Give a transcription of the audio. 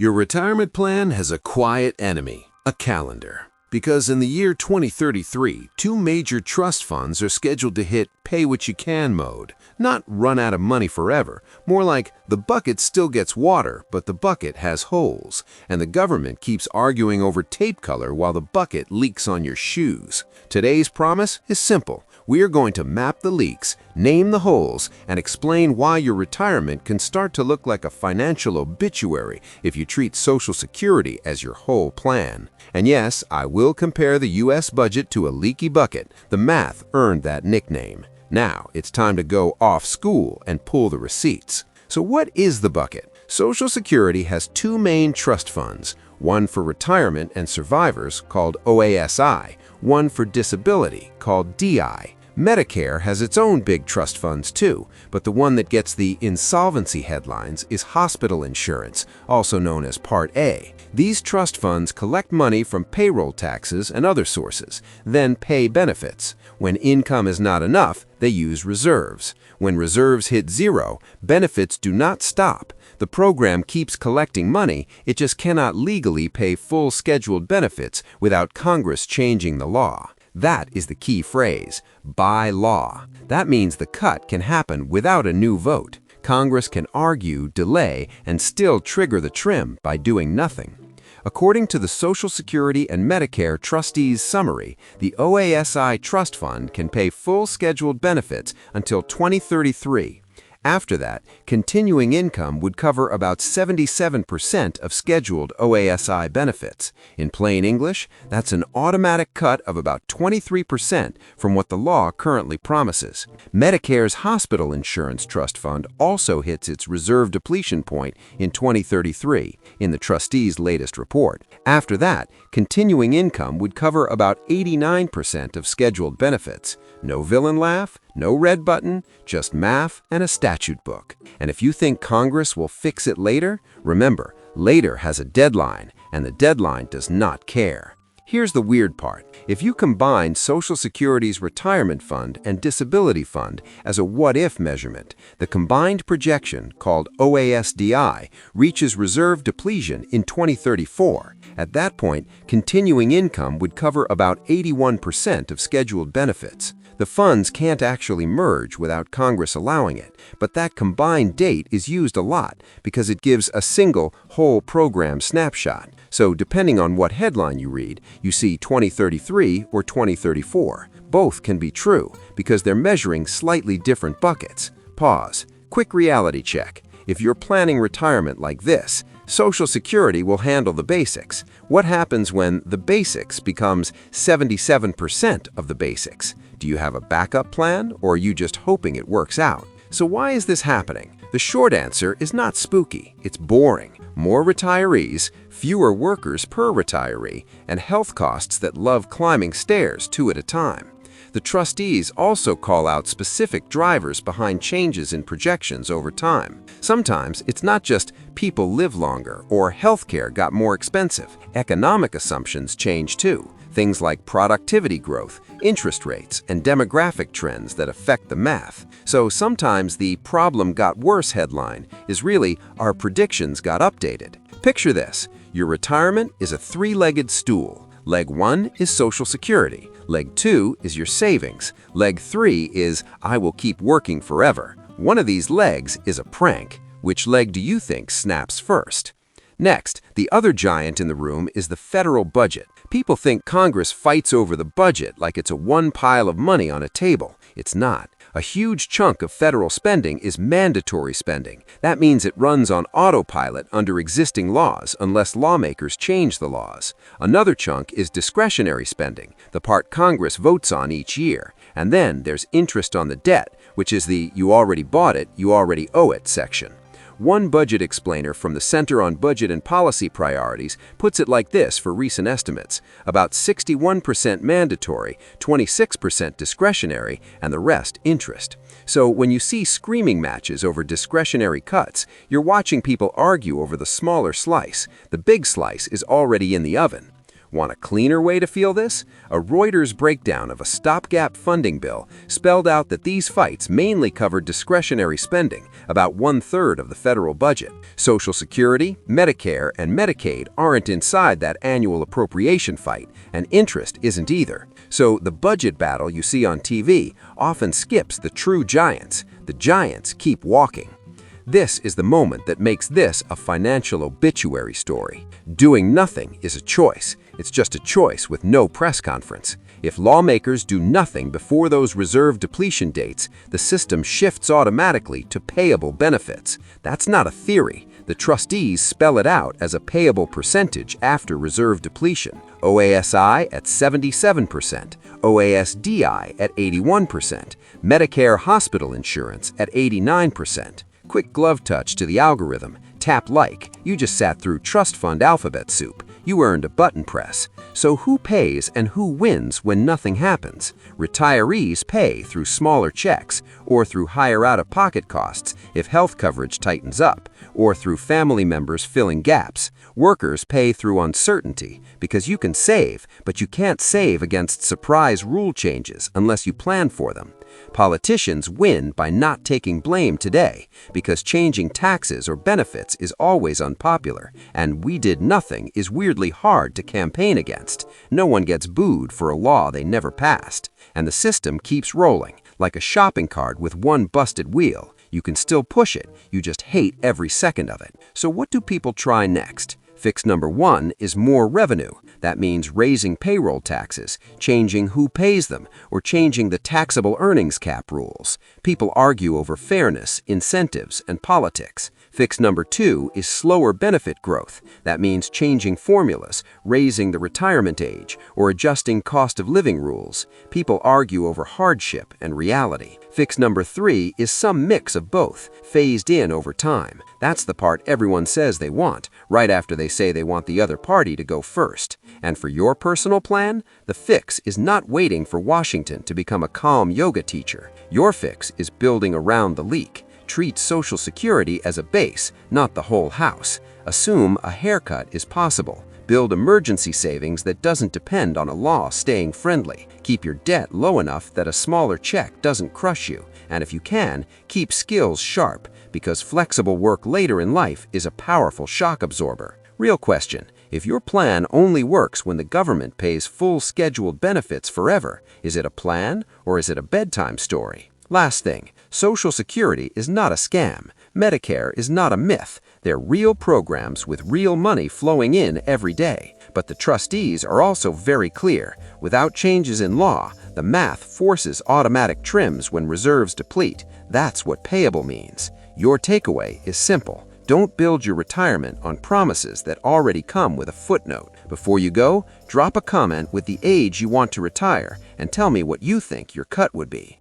Your retirement plan has a quiet enemy, a calendar. Because in the year 2033, two major trust funds are scheduled to hit pay-what-you-can mode. Not run out of money forever, more like the bucket still gets water, but the bucket has holes, and the government keeps arguing over tape color while the bucket leaks on your shoes. Today's promise is simple. We are going to map the leaks, name the holes, and explain why your retirement can start to look like a financial obituary if you treat Social Security as your whole plan. And yes, I will compare the U.S. budget to a leaky bucket. The math earned that nickname. Now, it's time to go off school and pull the receipts. So what is the bucket? Social Security has two main trust funds, one for retirement and survivors called OASI, one for disability called DI. Medicare has its own big trust funds too, but the one that gets the insolvency headlines is hospital insurance, also known as Part A. These trust funds collect money from payroll taxes and other sources, then pay benefits. When income is not enough, they use reserves. When reserves hit zero, benefits do not stop. The program keeps collecting money, it just cannot legally pay full scheduled benefits without Congress changing the law. That is the key phrase, by law. That means the cut can happen without a new vote. Congress can argue, delay, and still trigger the trim by doing nothing. According to the Social Security and Medicare Trustees Summary, the OASI Trust Fund can pay full scheduled benefits until 2033. After that, continuing income would cover about 77% of scheduled OASI benefits. In plain English, that's an automatic cut of about 23% from what the law currently promises. Medicare's Hospital Insurance Trust Fund also hits its reserve depletion point in 2033, in the trustees' latest report. After that, continuing income would cover about 89% of scheduled benefits. No villain laugh, no red button, just math and a statute book. And if you think Congress will fix it later, remember, later has a deadline, and the deadline does not care. Here's the weird part. If you combine Social Security's retirement fund and disability fund as a what-if measurement, the combined projection, called OASDI, reaches reserve depletion in 2034. At that point, continuing income would cover about 81% of scheduled benefits. The funds can't actually merge without Congress allowing it, but that combined date is used a lot because it gives a single, whole program snapshot. So depending on what headline you read, you see 2033 or 2034. Both can be true because they're measuring slightly different buckets. Pause. Quick reality check. If you're planning retirement like this, Social Security will handle the basics. What happens when the basics becomes 77% of the basics? Do you have a backup plan, or are you just hoping it works out? So why is this happening? The short answer is not spooky, it's boring. More retirees, fewer workers per retiree, and health costs that love climbing stairs two at a time. The trustees also call out specific drivers behind changes in projections over time. Sometimes it's not just people live longer or healthcare got more expensive. Economic assumptions change too. Things like productivity growth, interest rates, and demographic trends that affect the math. So sometimes the problem got worse headline is really our predictions got updated. Picture this. Your retirement is a three-legged stool. Leg 1 is Social Security. Leg 2 is your savings. Leg 3 is I will keep working forever. One of these legs is a prank. Which leg do you think snaps first? Next, the other giant in the room is the federal budget. People think Congress fights over the budget like it's a one pile of money on a table. It's not. A huge chunk of federal spending is mandatory spending. That means it runs on autopilot under existing laws unless lawmakers change the laws. Another chunk is discretionary spending, the part Congress votes on each year. And then there's interest on the debt, which is the you already bought it, you already owe it section. One budget explainer from the Center on Budget and Policy Priorities puts it like this for recent estimates: about 61% mandatory, 26% discretionary, and the rest interest. So when you see screaming matches over discretionary cuts, you're watching people argue over the smaller slice. The big slice is already in the oven. Want a cleaner way to feel this? A Reuters breakdown of a stopgap funding bill spelled out that these fights mainly covered discretionary spending, about 1/3 of the federal budget. Social Security, Medicare, and Medicaid aren't inside that annual appropriation fight, and interest isn't either. So the budget battle you see on TV often skips the true giants. The giants keep walking. This is the moment that makes this a financial obituary story. Doing nothing is a choice. It's just a choice with no press conference. If lawmakers do nothing before those reserve depletion dates, the system shifts automatically to payable benefits. That's not a theory. The trustees spell it out as a payable percentage after reserve depletion. OASI at 77%, OASDI at 81%, Medicare Hospital Insurance at 89%. Quick glove touch to the algorithm. Tap like. You just sat through trust fund alphabet soup. You earned a button press. So who pays and who wins when nothing happens? Retirees pay through smaller checks, or through higher out-of-pocket costs if health coverage tightens up, or through family members filling gaps. Workers pay through uncertainty, because you can save, but you can't save against surprise rule changes unless you plan for them. Politicians win by not taking blame today, because changing taxes or benefits is always unpopular, and we did nothing is weirdly hard to campaign against. No one gets booed for a law they never passed, and the system keeps rolling, like a shopping cart with one busted wheel. You can still push it, you just hate every second of it. So what do people try next? Fix number 1 is more revenue. That means raising payroll taxes, changing who pays them, or changing the taxable earnings cap rules. People argue over fairness, incentives, and politics. Fix number 2 is slower benefit growth. That means changing formulas, raising the retirement age, or adjusting cost of living rules. People argue over hardship and reality. Fix number 3 is some mix of both, phased in over time. That's the part everyone says they want, right after they say they want the other party to go first. And for your personal plan, the fix is not waiting for Washington to become a calm yoga teacher. Your fix is building around the leak. Treat Social Security as a base, not the whole house. Assume a haircut is possible. Build emergency savings that doesn't depend on a law staying friendly. Keep your debt low enough that a smaller check doesn't crush you. And if you can, keep skills sharp, because flexible work later in life is a powerful shock absorber. Real question, if your plan only works when the government pays full scheduled benefits forever, is it a plan or is it a bedtime story? Last thing, Social Security is not a scam. Medicare is not a myth. They're real programs with real money flowing in every day. But the trustees are also very clear. Without changes in law, the math forces automatic trims when reserves deplete. That's what payable means. Your takeaway is simple. Don't build your retirement on promises that already come with a footnote. Before you go, drop a comment with the age you want to retire and tell me what you think your cut would be.